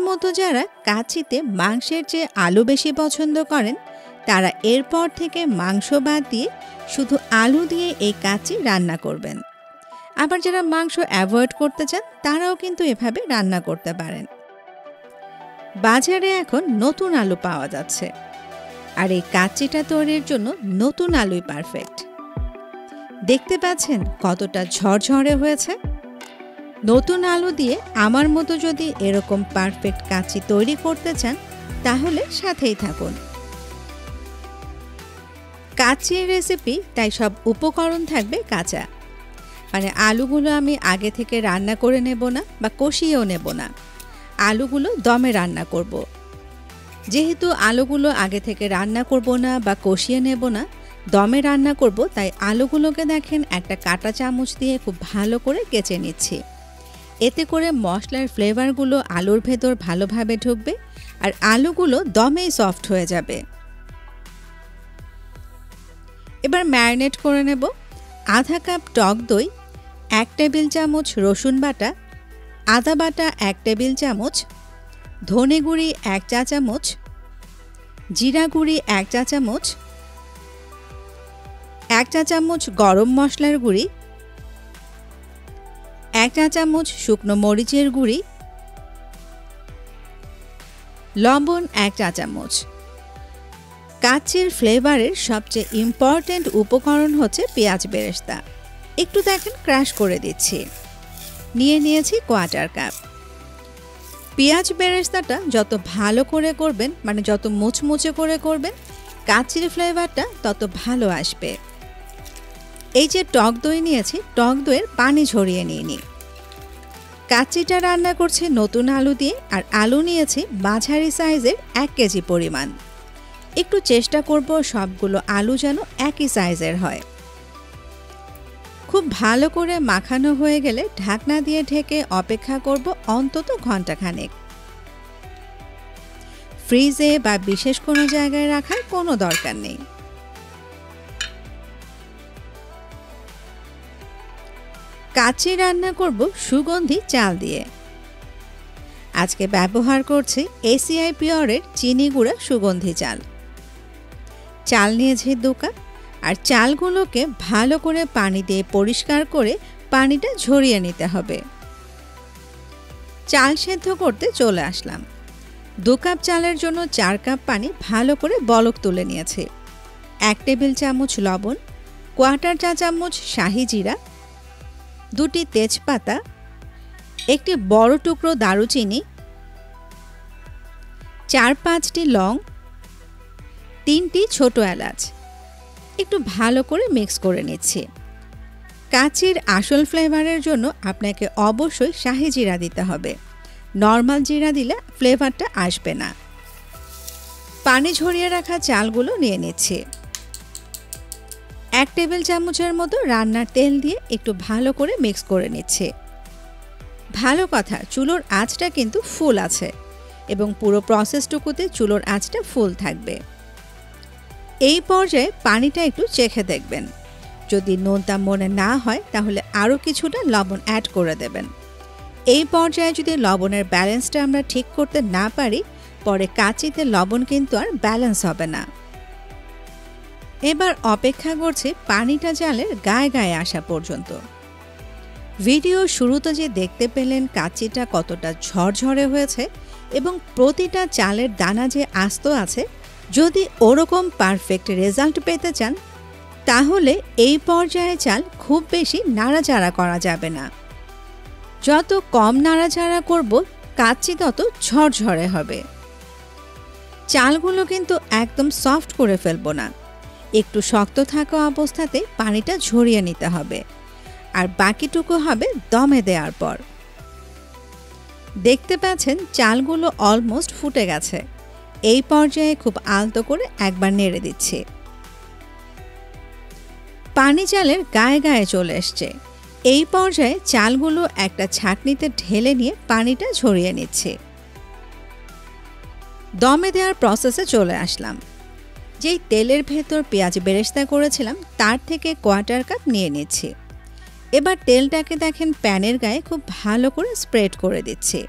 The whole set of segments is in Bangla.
মতো যারা কাচ্চিতে মাংসের চেয়ে আলু বেশি পছন্দ করেন তারা এরপর থেকে মাংস বাদ দিয়ে শুধু আলু দিয়ে এই কাচ্চি রান্না করবেন। আবার যারা মাংস অ্যাভয়েড করতে চান তারাও কিন্তু এভাবে রান্না করতে পারেন। বাজারে এখন নতুন আলু পাওয়া যাচ্ছে, আর এই কাচ্চিটা তৈরির জন্য নতুন আলুই পারফেক্ট। দেখতে পাচ্ছেন কতটা ঝরঝরে হয়েছে। নতুন আলু দিয়ে আমার মতো যদি এরকম পারফেক্ট কাচ্চি তৈরি করতে চান তাহলে সাথেই থাকুন। কাচ্চির রেসিপি, তাই সব উপকরণ থাকবে কাঁচা, মানে আলুগুলো আমি আগে থেকে রান্না করে নেব না বা কষিয়েও নেব না, আলুগুলো দমে রান্না করব। যেহেতু আলুগুলো আগে থেকে রান্না করব না বা কষিয়ে নেব না, দমে রান্না করব, তাই আলুগুলোকে দেখেন একটা কাঁটা চামচ দিয়ে খুব ভালো করে কেচে নিচ্ছি। এতে করে মশলার ফ্লেভারগুলো আলুর ভেতর ভালোভাবে ঢুকবে আর আলুগুলো দমেই সফট হয়ে যাবে। এবার ম্যারিনেট করে নেব। আধা কাপ টক দই, 1 টেবিল চামচ রসুন বাটা, আদা বাটা 1 টেবিল চামচ, ধনে গুঁড়ি 1 চা চামচ, জিরা গুঁড়ি 1 চা চামচ, 1 চা চামচ গরম মশলার গুঁড়ি, 1 চা চামচ শুকনো মরিচের গুঁড়ি, লবণ 1 চা চামচ। কাচ্চির ফ্লেভারের সবচেয়ে ইম্পর্ট্যান্ট উপকরণ হচ্ছে পেঁয়াজ বেরেস্তা। একটু দেখেন ক্রাশ করে দিচ্ছি। নিয়েছি 1/4 কাপ। পেঁয়াজ বেরেস্তাটা যত ভালো করে করবেন, মানে যত মুচমুচে করে করবেন, কাচ্চির ফ্লেভারটা তত ভালো আসবে। এই যে টক দই নিয়েছি, টক দইয়ের পানি ঝরিয়ে নিয়ে কাচ্চিটা রান্না করছি নতুন আলু দিয়ে, আর আলু নিয়েছি মাঝারি সাইজের 1 কেজি পরিমাণ। একটু চেষ্টা করব সবগুলো আলু যেন একই সাইজের হয়। খুব ভালো করে মাখানো হয়ে গেলে ঢাকনা দিয়ে ঢেকে অপেক্ষা করব অন্তত ঘন্টাখানেক। ফ্রিজে বা বিশেষ কোনো জায়গায় রাখার কোনো দরকার নেই। কাচ্চি রান্না করব সুগন্ধি চাল দিয়ে। আজকে ব্যবহার করছি এসিআই পিওরের চিনি গুঁড়া সুগন্ধি চাল। চাল নিয়েছি 2 কাপ, আর চালগুলোকে ভালো করে পানি দিয়ে পরিষ্কার করে পানিটা ঝরিয়ে নিতে হবে। চাল সেদ্ধ করতে চলে আসলাম। 2 কাপ চালের জন্য 4 কাপ পানি ভালো করে বলক তুলে নিয়েছি। 1 টেবিল চামচ লবণ, 1/4 চা চামচ শাহি জিরা, 2টি তেজপাতা, একটি বড় টুকরো দারুচিনি, 4-5টি লং, 3টি ছোট এলাচ। একটু ভালো করে মিক্স করে নিচ্ছি। কাচ্চির আসল ফ্লেভারের জন্য আপনাকে অবশ্যই শাহি জিরা দিতে হবে। নর্মাল জিরা দিলে ফ্লেভারটা আসবে না। পানি ঝরিয়ে রাখা চালগুলো নিয়ে নিচ্ছি। 1 টেবিল চামচের মতো রান্নার তেল দিয়ে একটু ভালো করে মিক্স করে নিচ্ছি। ভালো কথা, চুলোর আঁচটা কিন্তু ফুল আছে এবং পুরো প্রসেসটুকুতে চুলোর আঁচটা ফুল থাকবে। এই পর্যায়ে পানিটা একটু চেখে দেখবেন। যদি নুনটা মনে না হয় তাহলে আরও কিছুটা লবণ অ্যাড করে দেবেন। এই পর্যায়ে যদি লবণের ব্যালেন্সটা আমরা ঠিক করতে না পারি, পরে কাচ্চিতে লবণ কিন্তু আর ব্যালেন্স হবে না। এবার অপেক্ষা করছি পানিটা চালের গায়ে গায়ে আসা পর্যন্ত। ভিডিও শুরুতে যে দেখতে পেলেন কাচ্চিটা কতটা ঝরঝরে হয়েছে এবং প্রতিটা চালের দানা যে আস্ত আছে, যদি ওরকম পারফেক্ট রেজাল্ট পেতে চান তাহলে এই পর্যায়ে চাল খুব বেশি নাড়াচাড়া করা যাবে না। যত কম নাড়াচাড়া করব কাচ্চি তত ঝরঝরে হবে। চালগুলো কিন্তু একদম সফট করে ফেলবো না, একটু শক্ত থাকা অবস্থাতে পানিটা ঝরিয়ে নিতে হবে, আর বাকিটুকু হবে দমে দেওয়ার পর। দেখতে পাচ্ছেন চালগুলো অলমোস্ট ফুটে গেছে। এই পর্যায়ে খুব আলতো করে একবার নেড়ে দিচ্ছি। পানি চালের গায়ে গায়ে চলে এসছে। এই পর্যায়ে চালগুলো একটা ছাঁকনিতে ঢেলে নিয়ে পানিটা ঝরিয়ে নিচ্ছি। দমে দেওয়ার প্রসেসে চলে আসলাম। যেই তেলের ভেতর পেঁয়াজ বেরেস্তা করেছিলাম তার থেকে 1/4 কাপ নিয়ে নিচ্ছি। এবার তেলটাকে দেখেন প্যানের গায়ে খুব ভালো করে স্প্রেড করে দিচ্ছি।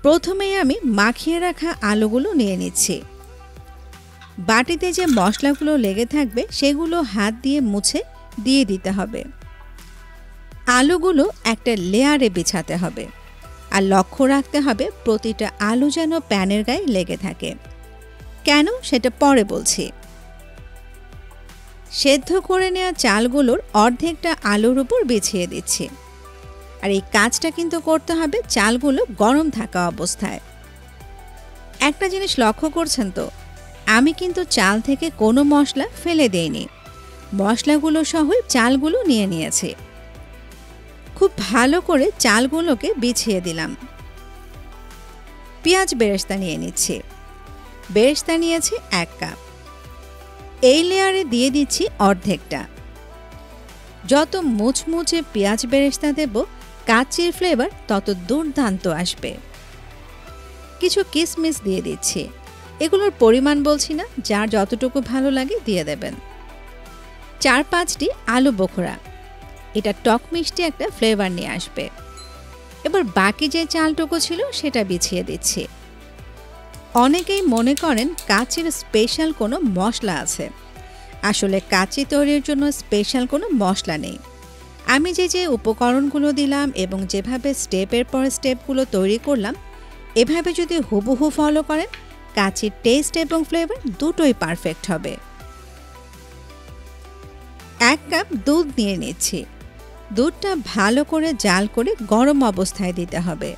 প্রথমেই আমি মাখিয়ে রাখা আলুগুলো নিয়ে নিচ্ছি। বাটিতে যে মশলাগুলো লেগে থাকবে সেগুলো হাত দিয়ে মুছে দিয়ে দিতে হবে। আলুগুলো একটা লেয়ারে বিছাতে হবে, আর লক্ষ্য রাখতে হবে প্রতিটা আলু যেন প্যানের গায়ে লেগে থাকে। কেন সেটা পরে বলছি। সেদ্ধ করে নেওয়া চালগুলোর অর্ধেকটা আলুর উপর বিছিয়ে দিচ্ছি। আর এই কাজটা কিন্তু করতে হবে চালগুলো গরম থাকা অবস্থায়। একটা জিনিস লক্ষ্য করছেন তো, আমি কিন্তু চাল থেকে কোনো মশলা ফেলে দেইনি, মশলাগুলো সহই চালগুলো নিয়ে নিয়েছি। খুব ভালো করে চালগুলোকে বিছিয়ে দিলাম। পেঁয়াজ বেরেস্তা নিয়ে নিচ্ছি। বেরেস্তা নিয়েছি 1 কাপ। এই লেয়ারে দিয়ে দিচ্ছি অর্ধেকটা। যত মুচমুচে পেঁয়াজ বেরেস্তা দেব, কাচ্চির ফ্লেভার তত দুর্দান্ত আসবে। কিছু কিশমিশ দিয়ে দিচ্ছি। এগুলোর পরিমাণ বলছি না, যার যতটুকু ভালো লাগে দিয়ে দেবেন। 4-5টি আলু বোখরা, এটা টক মিষ্টি একটা ফ্লেভার নিয়ে আসবে। এবার বাকি যে চালটুকু ছিল সেটা বিছিয়ে দিচ্ছি। অনেকেই মনে করেন কাচ্চির স্পেশাল কোনো মশলা আছে। আসলে কাচ্চি তৈরির জন্য স্পেশাল কোনো মশলা নেই। আমি যে উপকরণগুলো দিলাম এবং যেভাবে স্টেপের পর স্টেপগুলো তৈরি করলাম, এভাবে যদি হুবহু ফলো করেন, কাচ্চির টেস্ট এবং ফ্লেভার দুটোই পারফেক্ট হবে। 1 কাপ দুধ নিয়ে নিচ্ছি। দুধটা ভালো করে জাল করে গরম অবস্থায় দিতে হবে।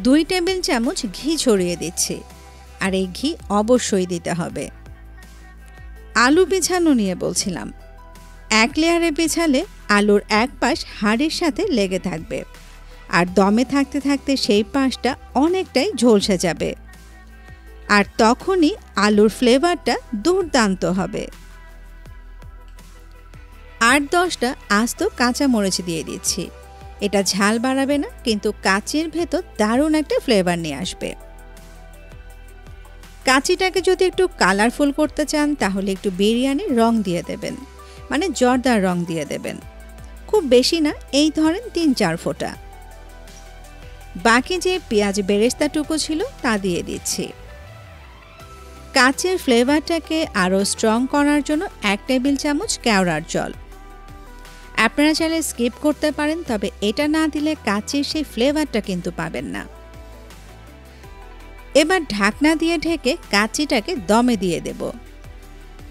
2 টেবিল চামচ ঘি ছড়িয়ে দিচ্ছি, আর এই ঘি অবশ্যই দিতে হবে। আলু বিছানো নিয়ে বলছিলাম, 1 লেয়ারে বিছালে আলুর এক পাশ হাঁড়ির সাথে লেগে থাকবে, আর দমে থাকতে থাকতে সেই পাশটা অনেকটাই ঝলসে যাবে, আর তখনই আলুর ফ্লেভারটা দুর্দান্ত হবে। 8-10টা আস্ত কাঁচামরিচ দিয়ে দিচ্ছি। এটা ঝাল বাড়াবে না, কিন্তু কাচ্চির ভেতর দারুণ একটা ফ্লেভার নিয়ে আসবে। কাচ্চিটাকে যদি একটু কালারফুল করতে চান, তাহলে একটু বিরিয়ানির রং দিয়ে দেবেন, মানে জর্দার রং দিয়ে দেবেন। খুব বেশি না, এই ধরেন 3-4 ফোঁটা। বাকি যে পেঁয়াজ বেরেস্তাটুকু ছিল তা দিয়ে দিচ্ছি। কাচ্চির ফ্লেভারটাকে আরও স্ট্রং করার জন্য 1 টেবিল চামচ কেওড়ার জল। আপনারা চাইলে স্কিপ করতে পারেন, তবে এটা না দিলে কাচ্চির সেই ফ্লেভারটা কিন্তু পাবেন না। এবার ঢাকনা দিয়ে ঢেকে কাচ্চিটাকে দমে দিয়ে দেব।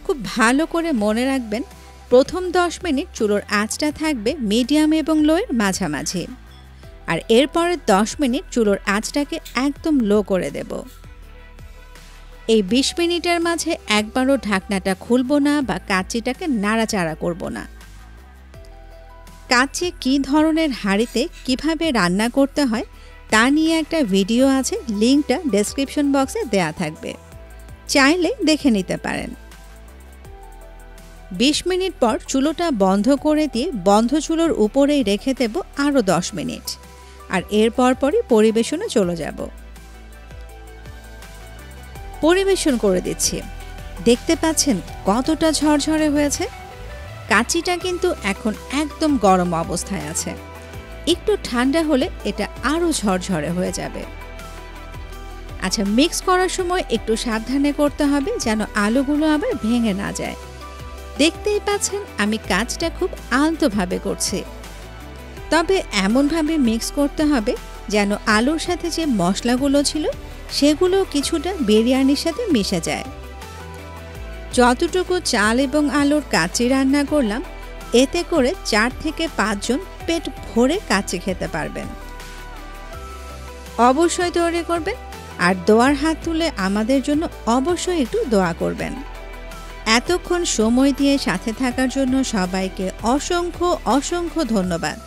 খুব ভালো করে মনে রাখবেন, প্রথম 10 মিনিট চুলোর আঁচটা থাকবে মিডিয়াম এবং লোয়ের মাঝামাঝি, আর এরপরের 10 মিনিট চুলোর আঁচটাকে একদম লো করে দেব। এই 20 মিনিটের মাঝে একবারও ঢাকনাটা খুলব না বা কাচ্চিটাকে নাড়াচাড়া করব না। কাচ্চি কী ধরনের হাঁড়িতে কিভাবে রান্না করতে হয় তা নিয়ে একটা ভিডিও আছে, লিঙ্কটা ডেসক্রিপশন বক্সে দেয়া থাকবে, চাইলে দেখে নিতে পারেন। 20 মিনিট পর চুলোটা বন্ধ করে দিয়ে বন্ধ চুলোর উপরেই রেখে দেব আরও 10 মিনিট, আর এর পরপরই পরিবেশনে চলে যাব। পরিবেশন করে দিচ্ছি। দেখতে পাচ্ছেন কতটা ঝরঝরে হয়েছে। কাচ্চিটা কিন্তু এখন একদম গরম অবস্থায় আছে, একটু ঠান্ডা হলে এটা আরও ঝরঝরে হয়ে যাবে। আচ্ছা, মিক্স করার সময় একটু সাবধানে করতে হবে যেন আলুগুলো আবার ভেঙে না যায়। দেখতেই পাচ্ছেন আমি কাজটা খুব আলতোভাবে করছি, তবে এমনভাবে মিক্স করতে হবে যেন আলুর সাথে যে মশলাগুলো ছিল সেগুলো কিছুটা বিরিয়ানির সাথে মিশে যায়। যতটুকু চাল এবং আলুর কাচ্চি রান্না করলাম, এতে করে 4 থেকে 5 জন পেট ভরে কাচ্চি খেতে পারবেন। অবশ্যই তৈরি করবেন, আর দোয়ার হাত তুলে আমাদের জন্য অবশ্যই একটু দোয়া করবেন। এতক্ষণ সময় দিয়ে সাথে থাকার জন্য সবাইকে অসংখ্য অসংখ্য ধন্যবাদ।